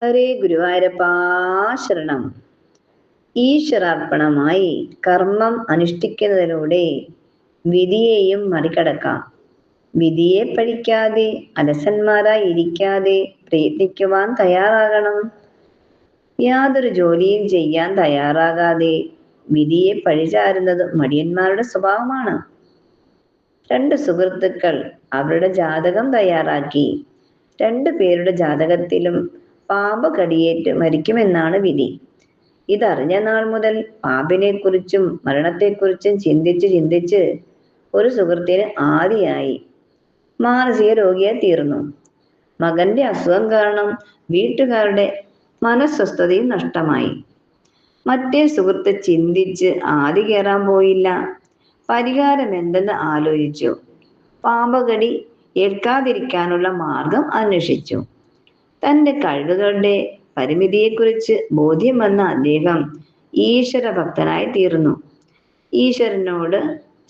ഹരേ ഗുരുവായൂരപ്പാ ശരണം. ഈശ്വരാർപ്പണമായി കർമ്മം അനുഷ്ഠിക്കുന്നതിലൂടെ വിധിയെയും മറികടക്കാം. വിധിയെ പഴിക്കാതെ അലസന്മാരായി ഇരിക്കാതെ പ്രയത്നിക്കുവാൻ തയ്യാറാകണം. യാതൊരു ജോലിയും ചെയ്യാൻ തയ്യാറാകാതെ വിധിയെ പഴിചാരുന്നത് മടിയന്മാരുടെ സ്വഭാവമാണ്. രണ്ട് സുഹൃത്തുക്കൾ അവരുടെ ജാതകം തയ്യാറാക്കി. രണ്ടു പേരുടെ ജാതകത്തിലും പാമ്പ് കടിയേറ്റ് മരിക്കുമെന്നാണ് വിധി. ഇതറിഞ്ഞ നാൾ മുതൽ പാമ്പിനെ കുറിച്ചും മരണത്തെക്കുറിച്ചും ചിന്തിച്ച് ഒരു സുഹൃത്തിന് ആദിയായി മാനസിക രോഗിയായി തീർന്നു. മകന്റെ അസുഖം കാരണം വീട്ടുകാരുടെ മനസ്വസ്ഥതയും നഷ്ടമായി. മറ്റേ സുഹൃത്ത് ചിന്തിച്ച് ആദി കയറാൻ പോയില്ല. പരിഹാരം എന്തെന്ന് ആലോചിച്ചു. പാമ്പ് കടി ഏൽക്കാതിരിക്കാനുള്ള മാർഗം അന്വേഷിച്ചു. തന്റെ കഴിവുകളുടെ പരിമിതിയെക്കുറിച്ച് ബോധ്യം വന്ന അദ്ദേഹം ഈശ്വര ഭക്തനായി തീർന്നു. ഈശ്വരനോട്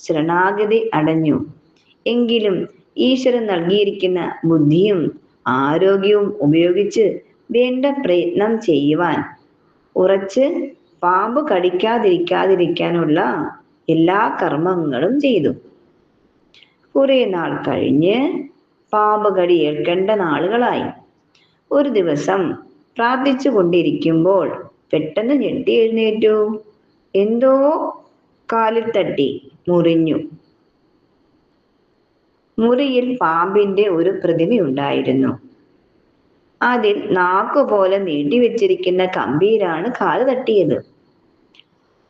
ശരണാഗതി അടഞ്ഞു. എങ്കിലും ഈശ്വരൻ നൽകിയിരിക്കുന്ന ബുദ്ധിയും ആരോഗ്യവും ഉപയോഗിച്ച് വേണ്ട പ്രയത്നം ചെയ്യുവാൻ ഉറച്ച് പാമ്പ് കടിക്കാതിരിക്കാനുള്ള എല്ലാ കർമ്മങ്ങളും ചെയ്തു. കുറെ നാൾ കഴിഞ്ഞ് പാമ്പ് കടി ഏൽക്കേണ്ട നാളുകളായി. ഒരു ദിവസം പ്രാർത്ഥിച്ചു കൊണ്ടിരിക്കുമ്പോൾ പെട്ടെന്ന് ഞെട്ടി എഴുന്നേറ്റു. എന്തോ കാലിൽ തട്ടി മുറിഞ്ഞു. മുറിയിൽ പാമ്പിന്റെ ഒരു പ്രതിമയുണ്ടായിരുന്നു. അതിൽ നാക്കുപോലെ നീട്ടിവെച്ചിരിക്കുന്ന കമ്പിയിലാണ് കാല് തട്ടിയത്.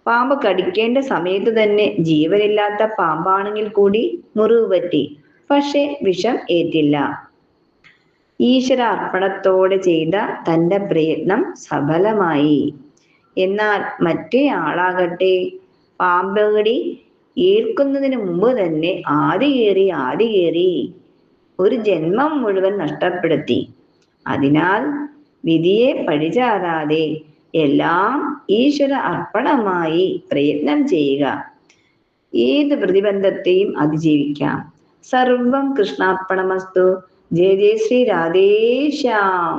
പാമ്പ് കടിക്കേണ്ട സമയത്ത് തന്നെ ജീവനില്ലാത്ത പാമ്പാണെങ്കിൽ കൂടി മുറിവ് പറ്റി. പക്ഷെ വിഷം ഏറ്റില്ല. ഈശ്വര അർപ്പണത്തോടെ ചെയ്ത തന്റെ പ്രയത്നം സഫലമായി. എന്നാൽ മറ്റേ ആളാകട്ടെ പാമ്പ് കടി ഏൽക്കുന്നതിന് മുമ്പ് തന്നെ ആദി കയറി ഒരു ജന്മം മുഴുവൻ നഷ്ടപ്പെടുത്തി. അതിനാൽ വിധിയെ പഴിചാരാതെ എല്ലാം ഈശ്വര അർപ്പണമായി പ്രയത്നം ചെയ്യുക. ഏത് പ്രതിബന്ധത്തെയും അതിജീവിക്കാം. സർവം കൃഷ്ണാർപ്പണമസ്തു. ജയ ജയ ശ്രീ രാധേശ്യാം.